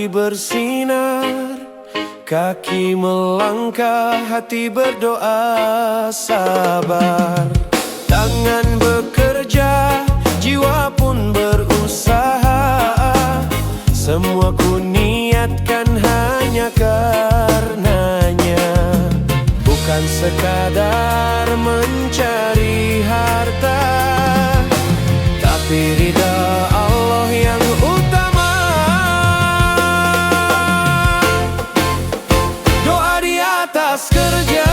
Matahari bersinar, kaki melangkah, hati berdoa sabar. Tangan bekerja, jiwa pun berusaha. Semua ku niatkan hanya karenanya, bukan sekadar mencari harta, tapi ridha Allah yang utama. Doa di atas kerja,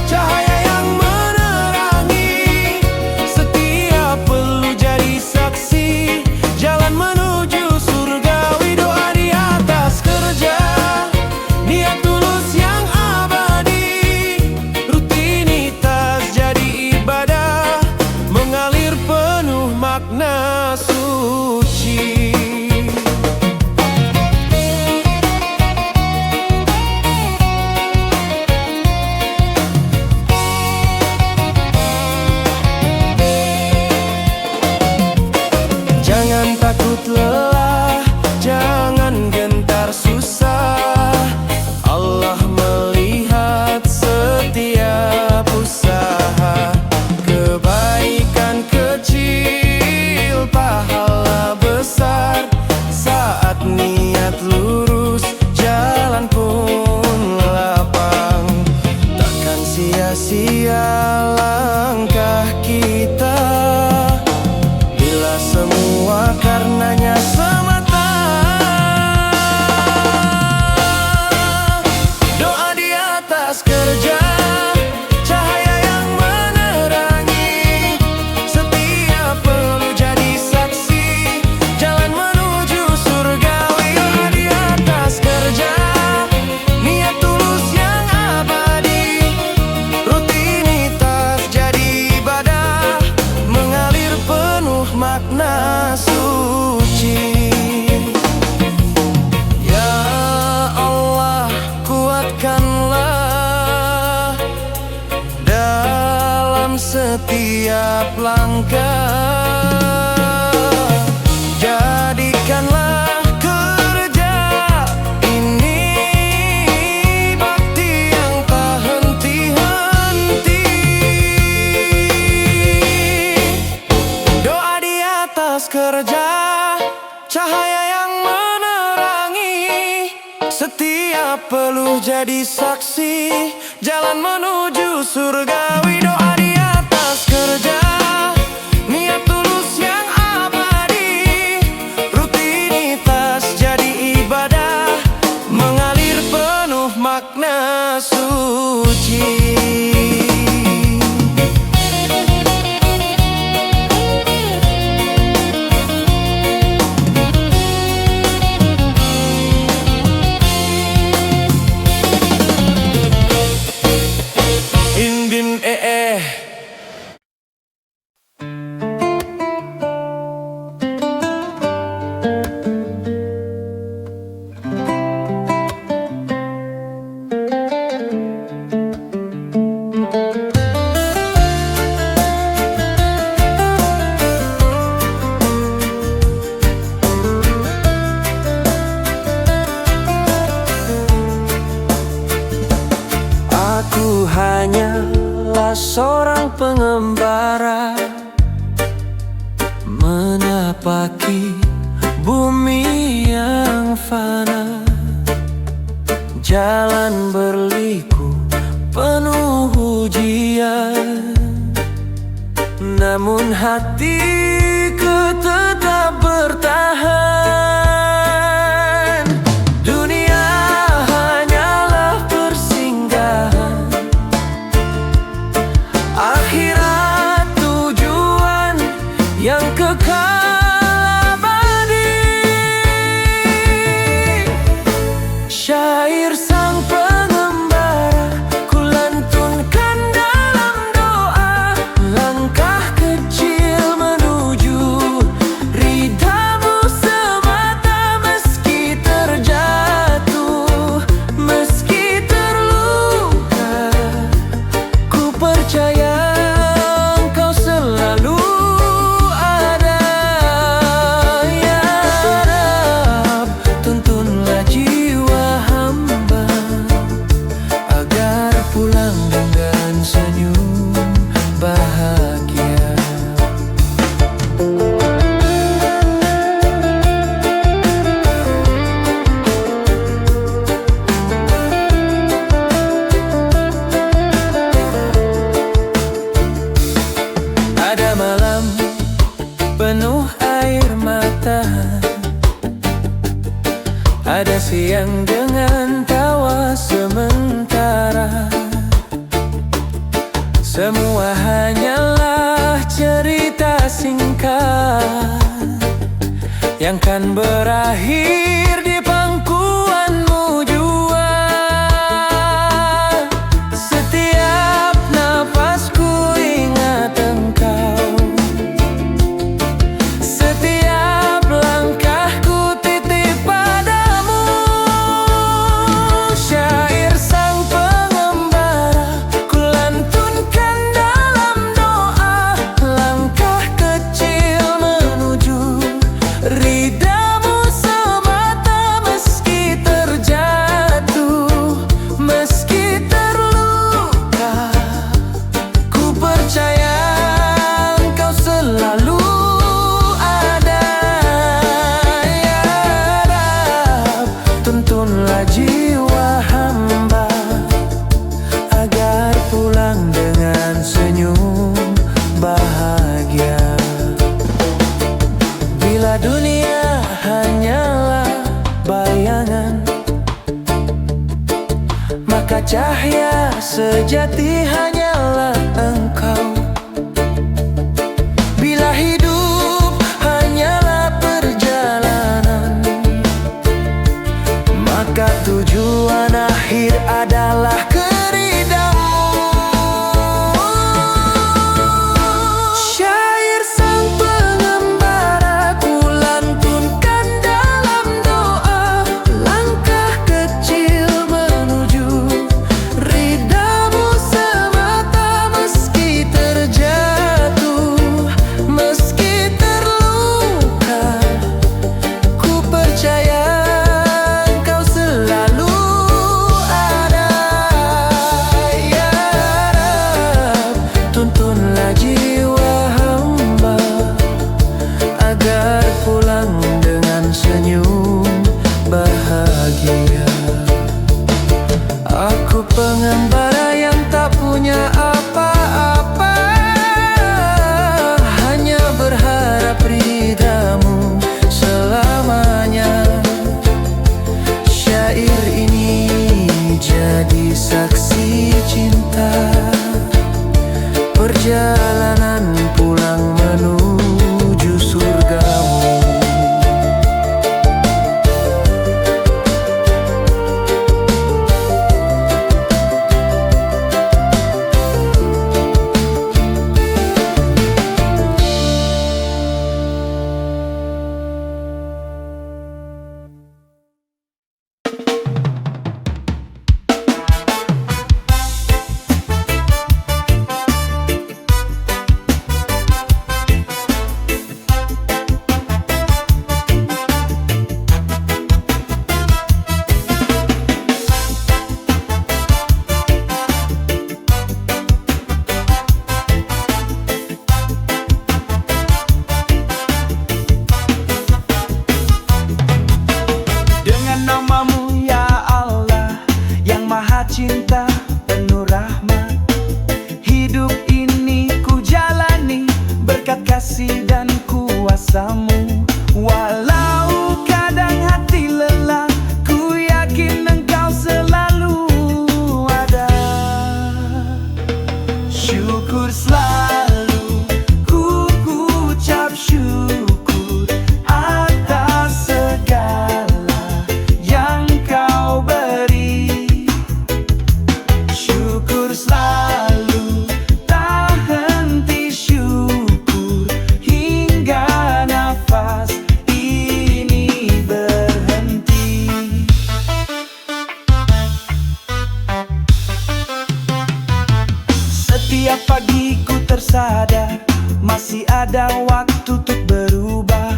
cahaya yang menerangi. Setiap perlu jadi saksi, jalan menuju surgawi. Doa di atas kerja, niat tulus yang abadi. Rutinitas jadi ibadah, mengalir penuh makna suci. Jangan takut lelah, jangan gentar susah. Allah melihat setiap usaha. Kebaikan kecil, pahala besar. Saat niat lurus, jalan pun lapang. Takkan sia-sia langkah kita, bila semua karenanya semata. Doa di atas kerja, cahaya yang menerangi. Setiap perlu jadi saksi, jalan menuju surgawi. Doa di atas kerja, niat tulus yang abadi. Rutinitas jadi ibadah, mengalir penuh makna suci. Ya Allah, kuatkanlah dalam setiap langkah. Jadikanlah kerja ini bakti yang tak henti-henti. Doa di atas kerja, cahaya yang menerangi. Setiap peluh jadi saksi, jalan menuju surgawi. Doa di atas kerja, niat tulus yang abadi. Rutinitas jadi ibadah, mengalir penuh makna suci. Indin Aku hanyalah seorang pengembara, menapaki bumi yang fana. Jalan berliku penuh ujian, namun hatiku tetap bertahan. Dunia hanyalah persinggahan, akhirat tujuan yang kekal abadi. Syair sang pengembara ku lantunkan dalam doa. Langkah kecil menuju ridhamu semata. Ada siang dengan tawa sementara, semua hanyalah cerita singkat yang kan berakhir di pangkuanmu jua. Setiap napasku ingat engkau, setiap langkahku titip padamu. Syair sang pengembara kulantunkan dalam doa, langkah kecil menuju ridamu semata. Meski terjatuh, meski terluka, ku percaya engkau selalu ada. Ya Rab, tuntunlah jiwa hamba agar pulang dengan senyum bahagia. Bila dunia hanyalah bayangan, maka cahaya sejati hanyalah engkau. Bila hidup hanyalah perjalanan, maka tujuan akhir adalah keridamu. Syair sang pengembara kulantunkan dalam doa, langkah kecil menuju ridamu semata. Meski terjatuh, meski terluka, ku percaya engkau selalu ada. Ya Rab, tuntunlah jiwa hamba agar pulang dengan senyum bahagia. Aku pengembara yang tak punya apa-apa, hanya berharap ridamu selamanya. Syair ini jadi saksi cinta, perjalanan pulang menuju surgamu. Dengan namamu ya Allah yang maha cinta penuh rahmat, hidup ini ku jalani berkat kasih dan kuasamu. Walau kadang hati lelah, ku yakin engkau selalu ada. Syukur selalu ku ucap syukur atas segala yang kau beri. Syukur selalu tak henti syukur hingga nafas ini berhenti. Setiap pagi ku tersadar masih ada waktu untuk berubah.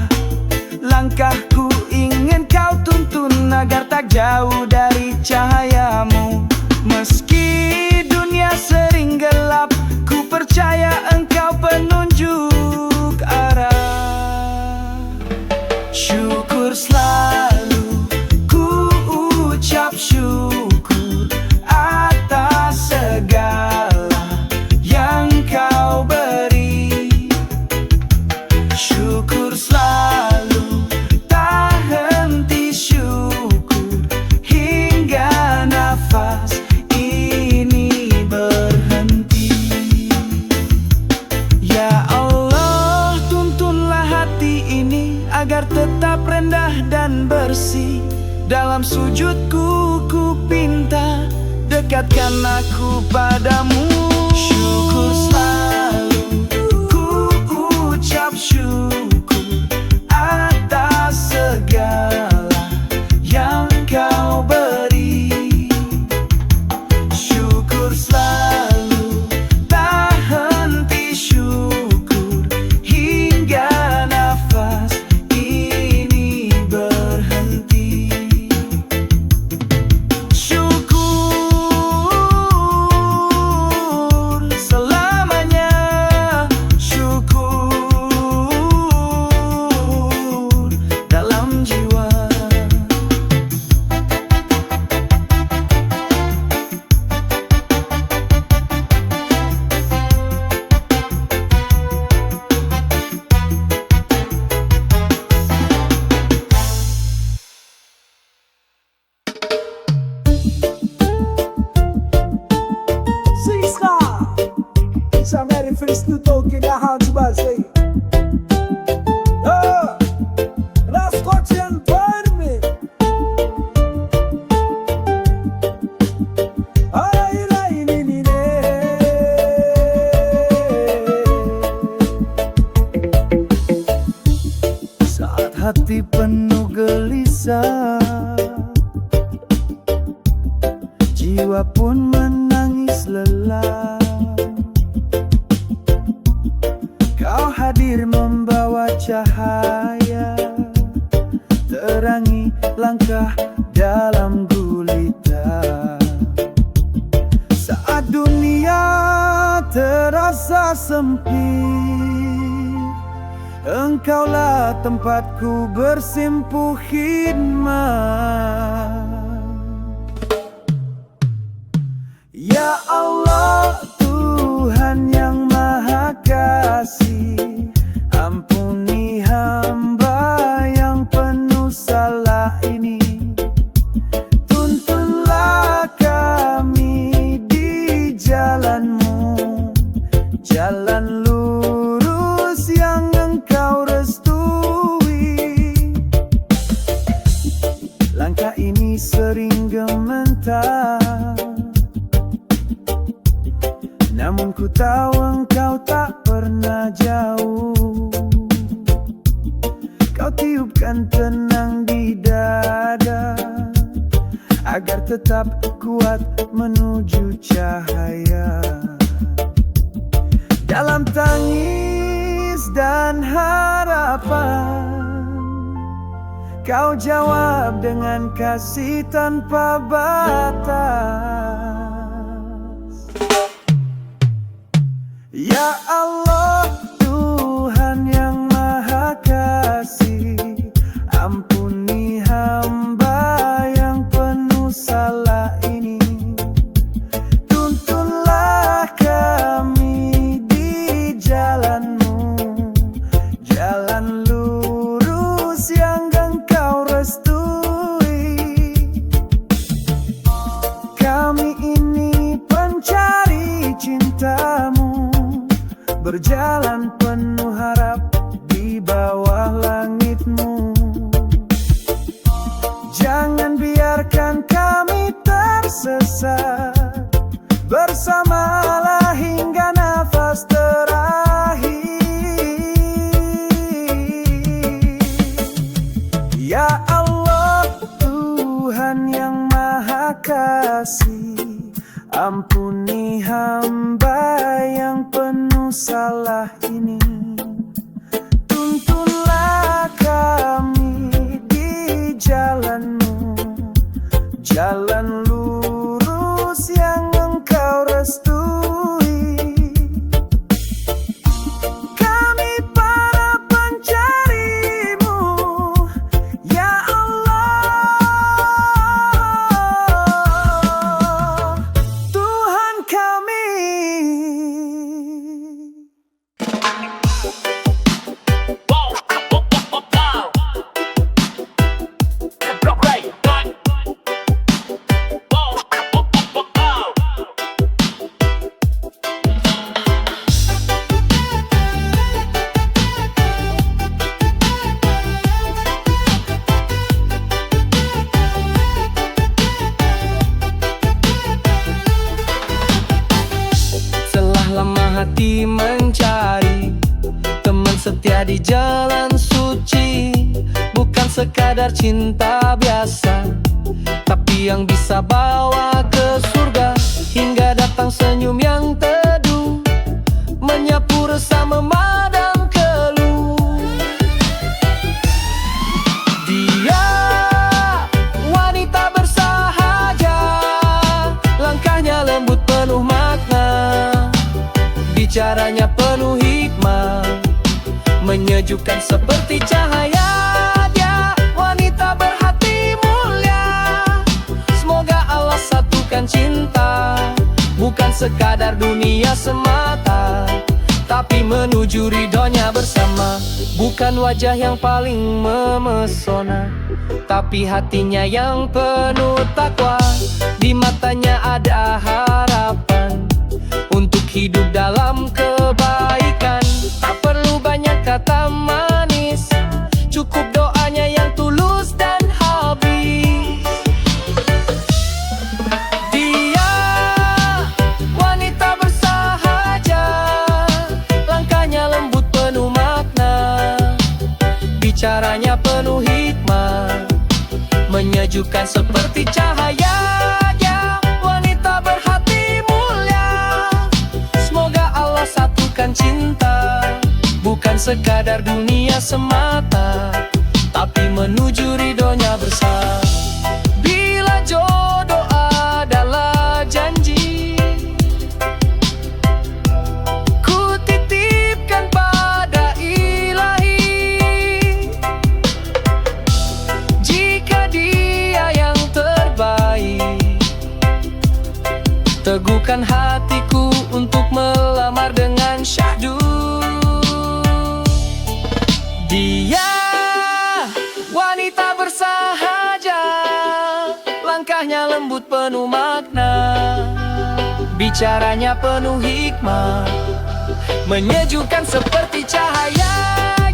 Langkahku ingin kau tuntun agar tak jauh dari cahayamu. Meski dunia sering gelap, ku percaya engkau penunjuk arah. Syukur selalu ku ucap syukur atas segala yang kau beri. Syukur selalu tak henti syukur Dalam sujudku ku pinta, dekatkan aku padamu. Syukur selalu ku ucap syukur atas segala yang kau beri. Syukur selalu tak henti syukur hingga nafas ini berhenti. Syukur selamanya, syukur dalam jiwa. Siska, I'm ready for this new talk in your hands, but say, let's watch and burn me. Ay, ay, ni, ni, ni. Saat hati penuh gelisah, jiwa pun menangis lelah. Kau hadir membawa cahaya, terangi langkah dalam gulita. Saat dunia terasa sempit, Engkaulah tempatku bersimpuh khidmat. Ya Allah, Tuhan yang Maha Kasih, ampuni hamba yang penuh salah ini. Tuntunlah kami di jalan-Mu, jalan lurus yang Engkau restui. Langkah ini sering gemetar, namun ku tahu Engkau tak pernah jauh. Kau tiupkan tenang di dada, agar tetap kuat menuju cahaya. Dalam tangis dan harapan, Kau jawab dengan kasih tanpa batas. Ya Allah, Tuhan yang Maha Kasih, ampuni hamba yang penuh salah ini. Tuntunlah kami di jalan-Mu, jalan lurus yang Engkau restui. Kami ini pencari cinta-Mu, berjalan penuh harap di bawah langit-Mu. Jangan biarkan kami tersesat, bersamalah hingga nafas terakhir. Ya Allah, Tuhan yang Maha Kasih, ampuni hamba yang penuh salah ini. Tuntunlah kami di jalan-Mu, jalan lurus yang Engkau restui. Kami para pencari-Mu, ya Allah, Tuhan kami. sekadar cinta biasa, tapi yang bisa bawa ke surga. Hingga datang senyum yang teduh, menyapu resah memadam keluh. Dia wanita bersahaja, langkahnya lembut penuh makna, bicaranya penuh hikmah, menyejukkan seperti cahaya. Dia wanita berhati mulia, semoga Allah satukan cinta, bukan sekadar dunia semata, tapi menuju ridhonya bersama. Bukan wajah yang paling memesona, tapi hatinya yang penuh takwa. Di matanya ada harapan untuk hidup dalam kebaikan. Tak perlu banyak kata manis, cukup doanya yang tulus dan habis. Dia wanita bersahaja, langkahnya lembut penuh makna, bicaranya penuh hikmah, menyejukkan seperti cahaya. Dia wanita berhati mulia, semoga Allah satukan cinta, bukan sekadar dunia semata, tapi menuju ridhonya bersama. Bila jodoh adalah janji, ku titipkan pada Ilahi. Jika dia yang terbaik, teguhkan hatiku untuk melamar dengan syahdu. Dia wanita bersahaja, langkahnya lembut penuh makna, bicaranya penuh hikmah, menyejukkan seperti cahaya.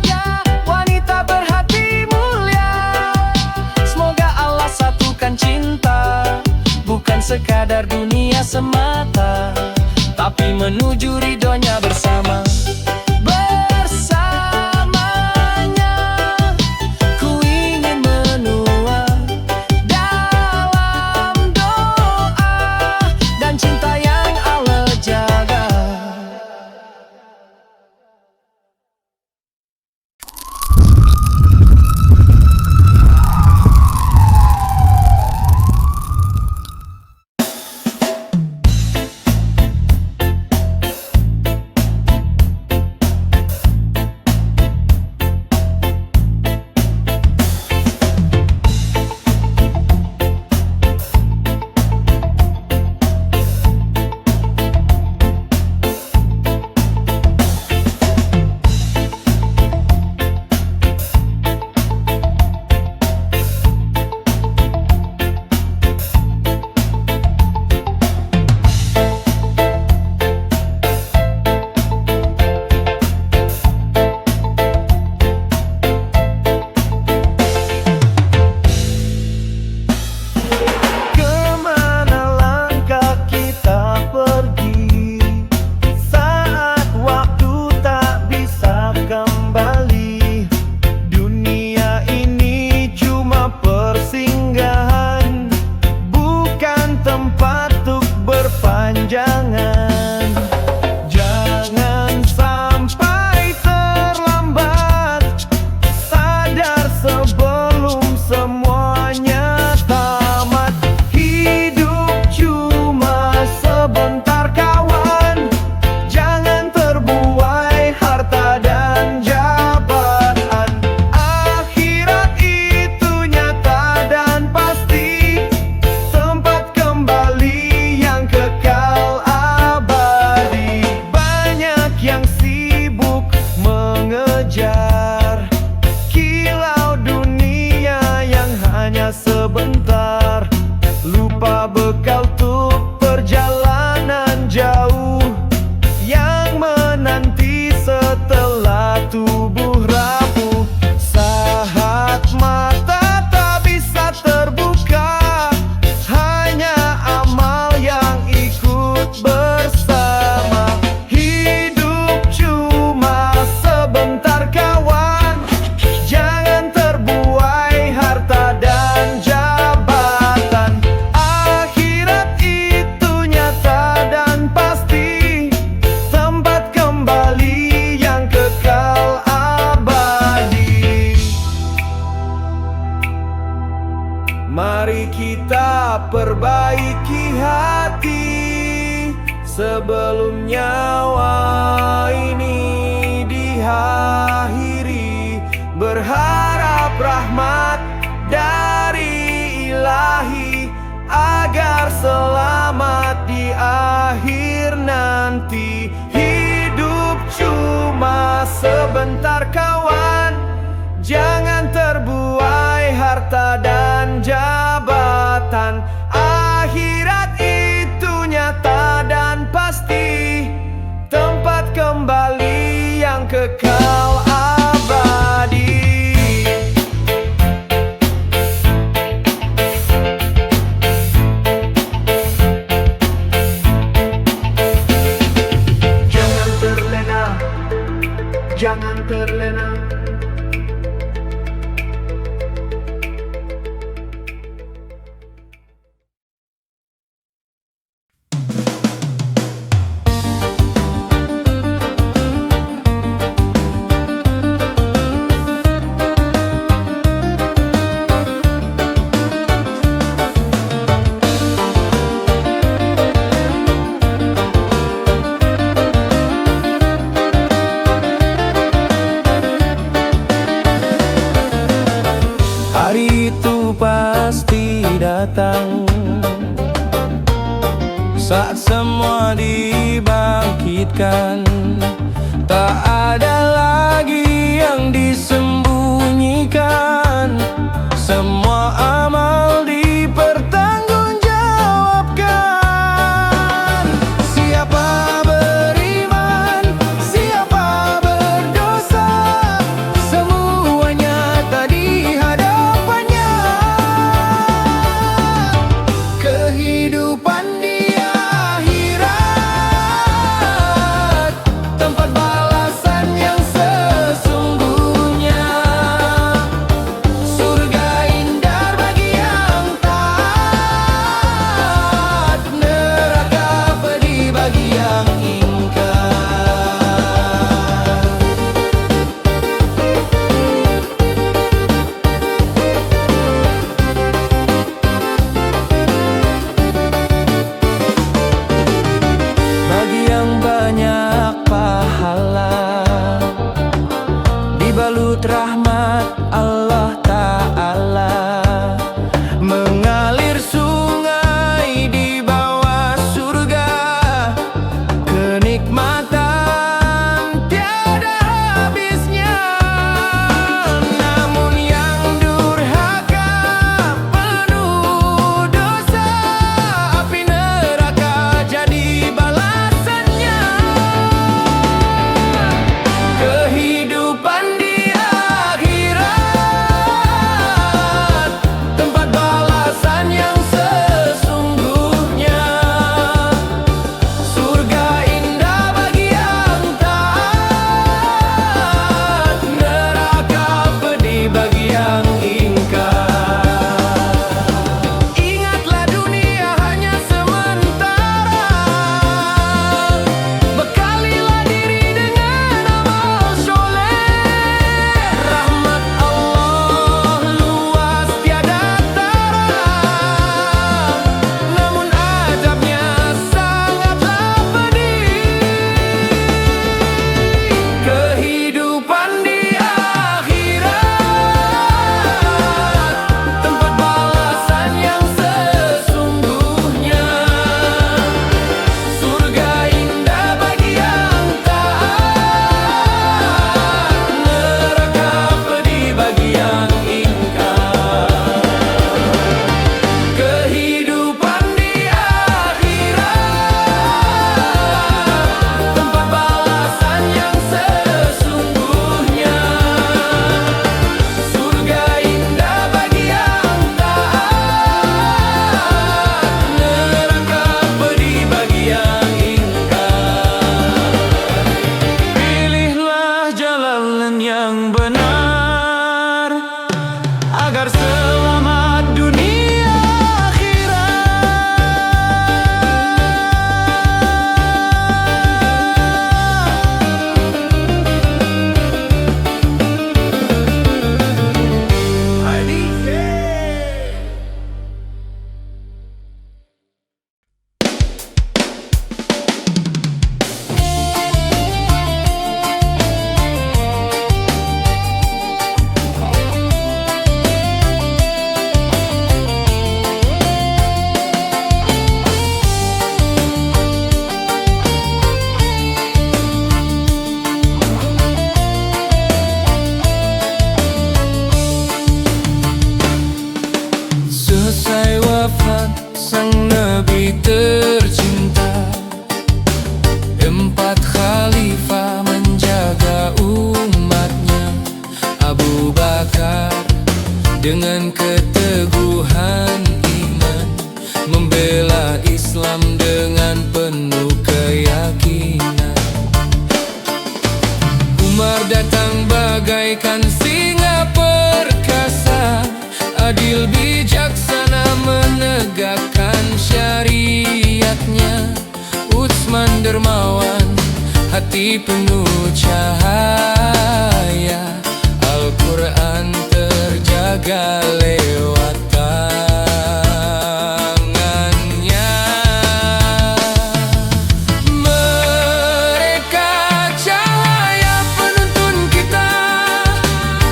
Ya, wanita berhati mulia, semoga Allah satukan cinta, bukan sekadar dunia semata, tapi menuju ridhonya bersama. kita perbaiki hati sebelum nyawa ini diakhiri. Berharap rahmat dari Ilahi agar selamat di akhir nanti. Hidup cuma sebentar kawan, jangan terbuai harta dan jabatan. Akhirat itu nyata dan pasti, tempat kembali yang kekal abadi. Jangan terlena, jangan terlena. Hari itu pasti datang saat semua dibangkitkan. Tak ada lagi yang disembunyikan, semua amal dipertanggungjawabkan. Siapa beriman, siapa berdosa, semuanya tadi hadapannya. Kehidupan di akhirat, tempat balasan yang sesungguhnya. Surga indah bagi yang wafat sang nabi tercinta. 4 khalifah menjaga umatnya. Abu Bakar dengan keteguhan iman membela Islam dengan penuh keyakinan. Umar datang bagaikan singa perkasa, adil bijaksana menegakkan syariatnya. Utsman dermawan, hati penuh cahaya. Al-Quran terjaga lewat tangannya. Mereka cahaya penuntun kita,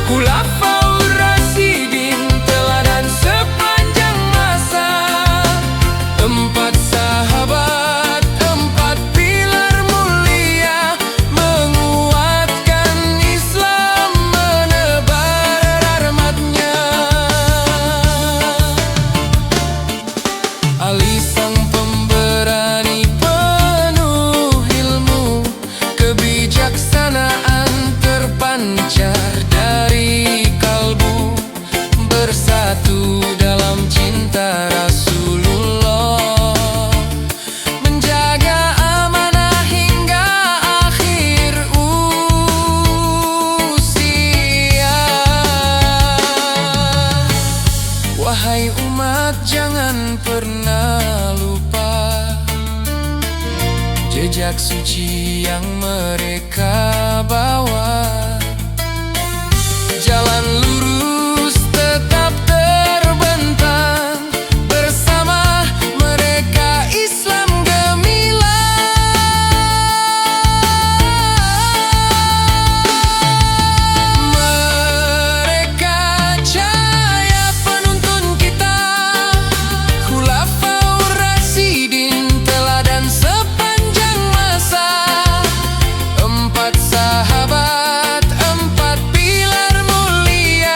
Khulafaur Rasyidin teladan sepanjang masa. 4 sahabat, 4 pilar mulia menguatkan Islam, menebar rahmatnya. Ali sang pemberani penuh ilmu, kebijaksanaan terpancar dari kalbu. Bersatu dalam cinta Rasulullah, menjaga amanah hingga akhir usia. Wahai umat, jangan pernah lupa jejak suci yang mereka bawa. Jalan lurus tetap terbentang, bersama mereka Islam gemilang. Mereka cahaya penuntun kita, Khulafaur Rasyidin teladan sepanjang masa. 4 sahabat, 4 pilar mulia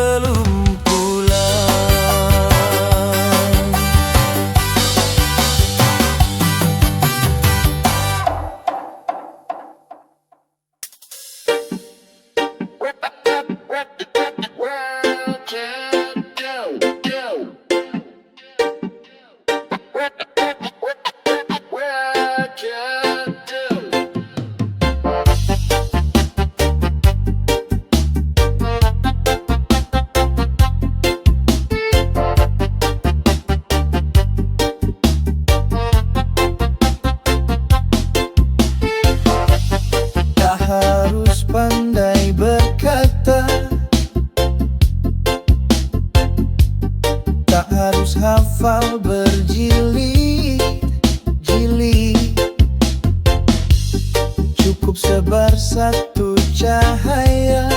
belum pulang. Tak harus pandai berkata, tak harus hafal berjilid-jilid, cukup sebar satu cahaya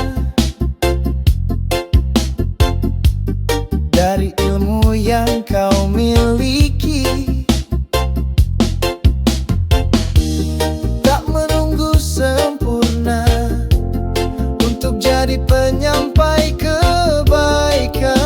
dari ilmu yang kau miliki. Tak menunggu sempurna untuk jadi penyampai kebaikan.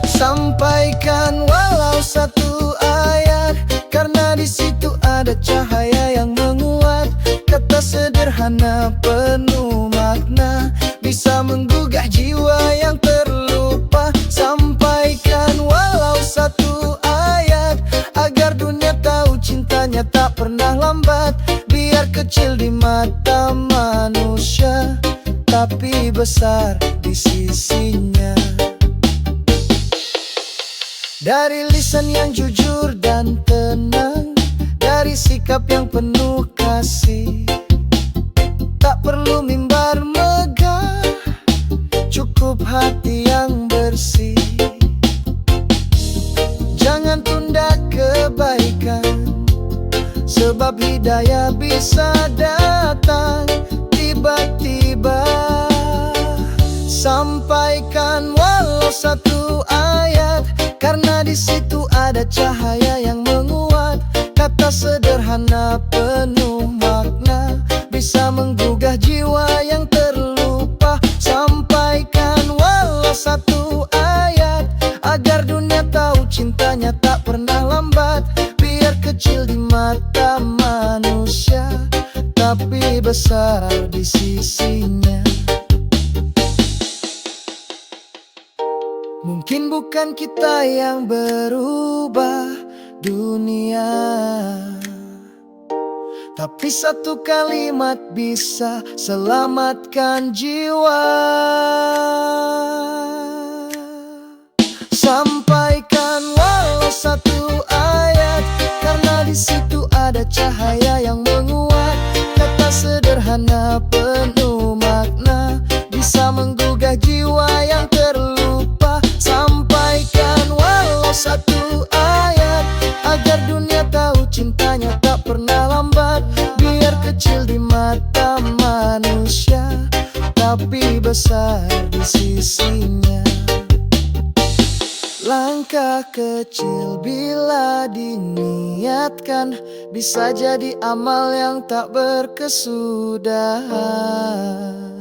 Sampaikan walau satu ayat, karena di situ ada cahaya yang menguat. Kata sederhana penuh makna, bisa menggugah jiwa yang terlupa. Sampaikan walau satu ayat, agar dunia tahu cintanya tak pernah lambat. Biar kecil di mata manusia, tapi besar di sisinya. Dari lisan yang jujur dan tenang, dari sikap yang penuh kasih. Tak perlu mimbar megah, cukup hati yang bersih. Jangan tunda kebaikan, sebab hidayah bisa datang tiba-tiba. Sampaikan walau satu ayat, karena di situ ada cahaya yang menguat. Kata sederhana penuh makna, bisa menggugah jiwa yang terlupa. Sampaikan walau satu ayat, agar dunia tahu cintanya tak pernah lambat. Biar kecil di mata manusia, tapi besar di sisinya. Mungkin bukan kita yang berubah dunia, tapi satu kalimat bisa selamatkan jiwa. Sampaikan walau satu ayat, karena di situ ada cahaya yang menguat. Kata sederhana penuh makna, bisa menggugah jiwa yang terlupa. Sampaikan walau satu ayat, agar dunia tahu cintanya tak pernah lambat. Biar kecil di mata manusia, tapi besar di sisinya. Langkah kecil bila diniatkan, bisa jadi amal yang tak berkesudahan.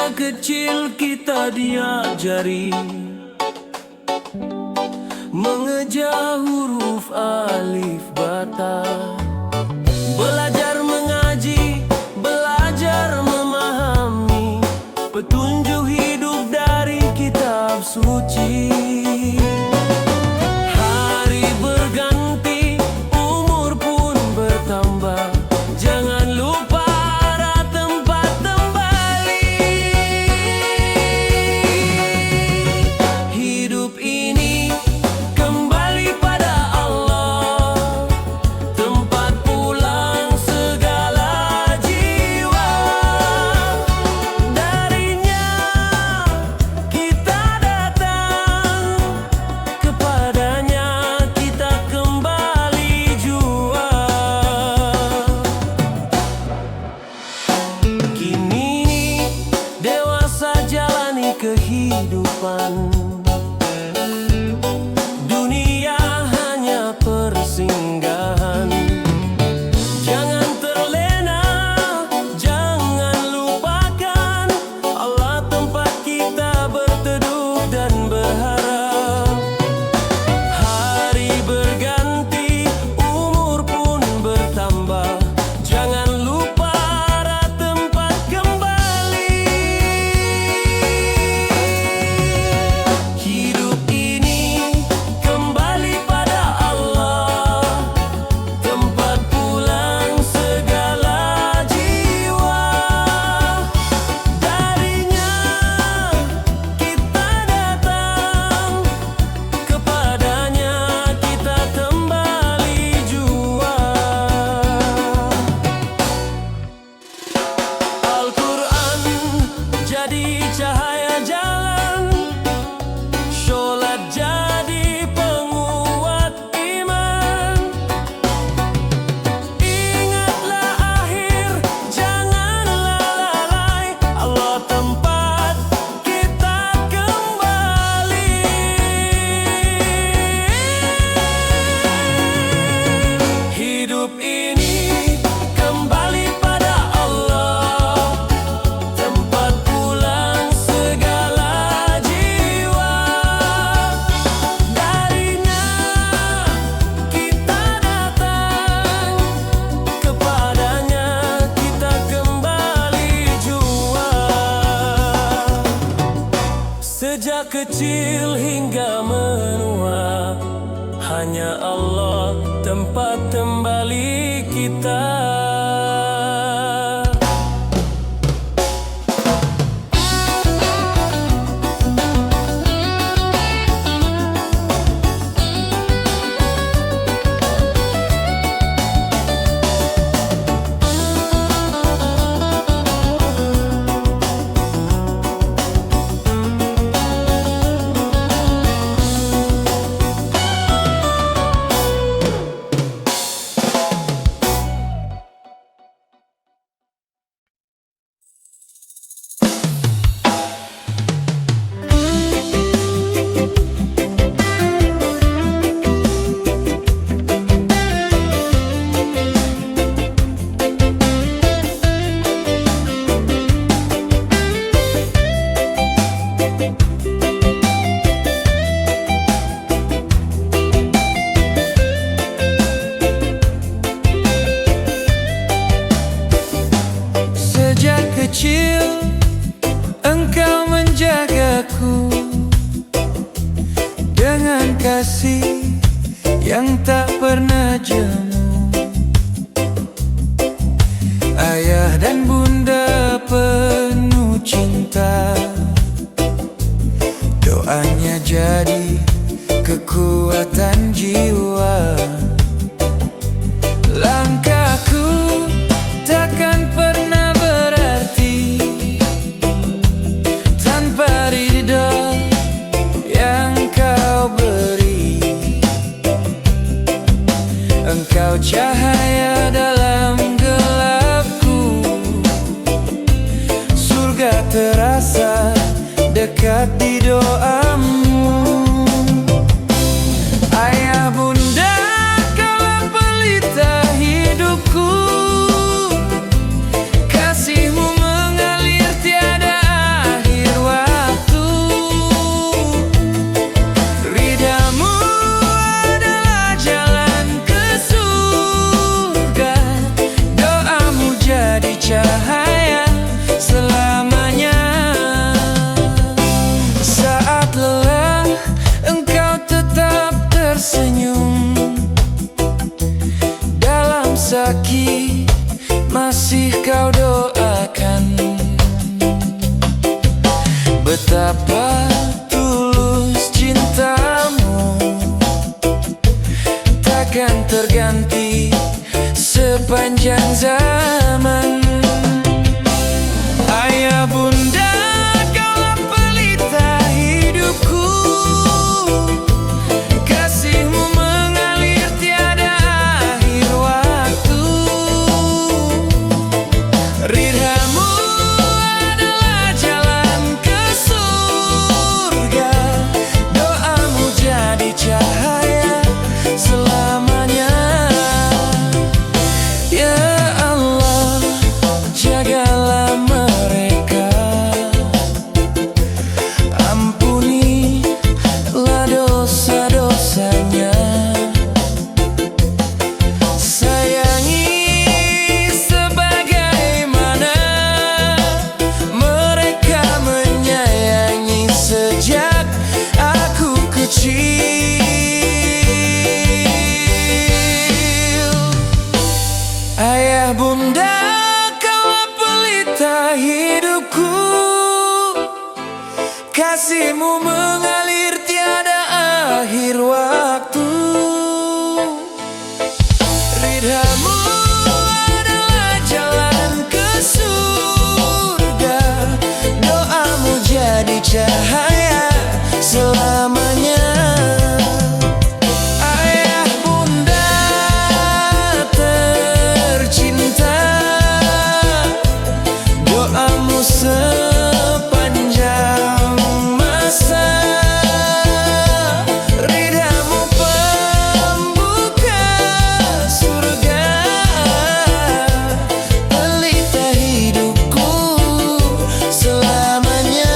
Sejak kecil kita diajari mengejar huruf alif bata, belajar mengaji, belajar memahami petunjuk hidup dari kitab suci. Hari berganti, umur pun bertambah, jangan lupa arah tempat kembali. Hidup ini kembali pada Allah, tempat pulang segala jiwa. Darinya kita datang, kepadanya kita kembali jua. Kini dewasa jalani kehidupan, dunia hanya persinggahan. Jangan terlena, jangan lupakan Allah, tempat kita berteduh dan berharap. Hari berganti, umur pun bertambah, jangan lupa arah tempat kembali. Hidup ini kembali pada Allah, tempat pulang segala jiwa. Darinya kita datang, kepadanya kita kembali jua. Al-Quran jadi cahaya jalan, sholat jadi penguat iman. Ingatlah akhir, janganlah lalai, Allah tempat kita kembali. Hidup ini kembali pada Allah, tempat pulang segala jiwa. Darinya kita datang, kepadanya kita kembali jua. Sejak kecil hingga menua, hanya Allah tempat kembali kita. Sejak kecil engkau menjagaku dengan kasih yang tak pernah jemu. Ayah dan bunda penuh cinta, doanya jadi kekuatan jiwa. Langkahku takkan pernah berarti tanpa ridho yang kau beri. Engkau cahaya dalam gelapku, surga terasa dekat di doamu. Ayah bunda, kaulah pelita hidupku, kasihmu mengalir tiada Betapa tulus cintamu, takkan terganti sepanjang zaman. Ayah bunda, kaulah pelita hidupku, kasihmu mengalir tiada akhir waktu. Ridhamu adalah jalan ke surga, doamu jadi cahaya selamanya. Ya Allah, jagalah mereka, ampunilah dosa-dosanya. Sayangi sebagaimana mereka menyayangi sejak aku kecil. Ayah bunda, kaulah pelita hidupku, kasihmu mengalir tiada akhir waktu. Ridhamu adalah jalan ke surga, doamu jadi cahaya selamanya. Ayah bunda tercinta, doamu sepanjang masa. Ridhamu pembuka surga, pelita hidupku selamanya.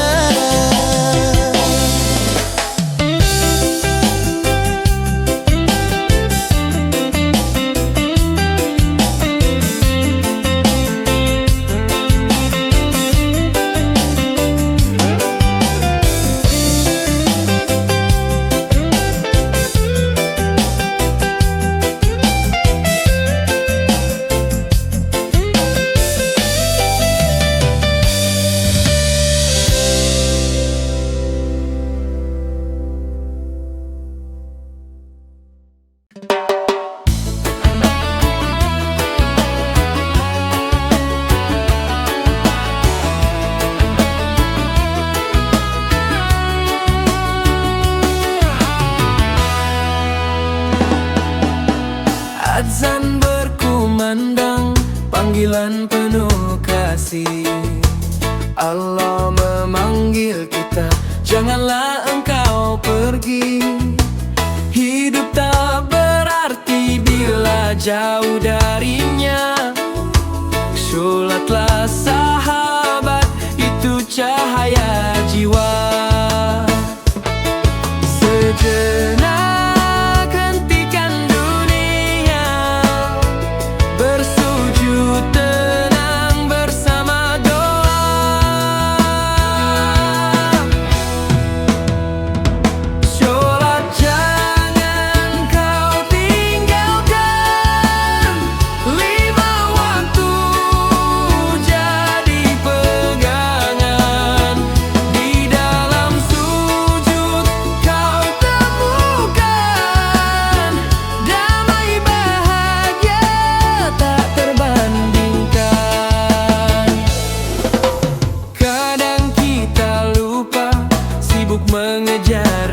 Azan berkumandang, panggilan penuh kasih. Allah memanggil kita, janganlah engkau pergi. Hidup tak berarti bila jauh darinya. Sholatlah sahabat, itu cahaya jiwa. Sejenak hentikan dunia, bersujud tenang bersama doa. Sholat jangan kau tinggalkan, 5 waktu jadi pegangan. Di dalam sujud kau temukan damai bahagia tak terbandingkan. Kadang kita lupa, sibuk mengejar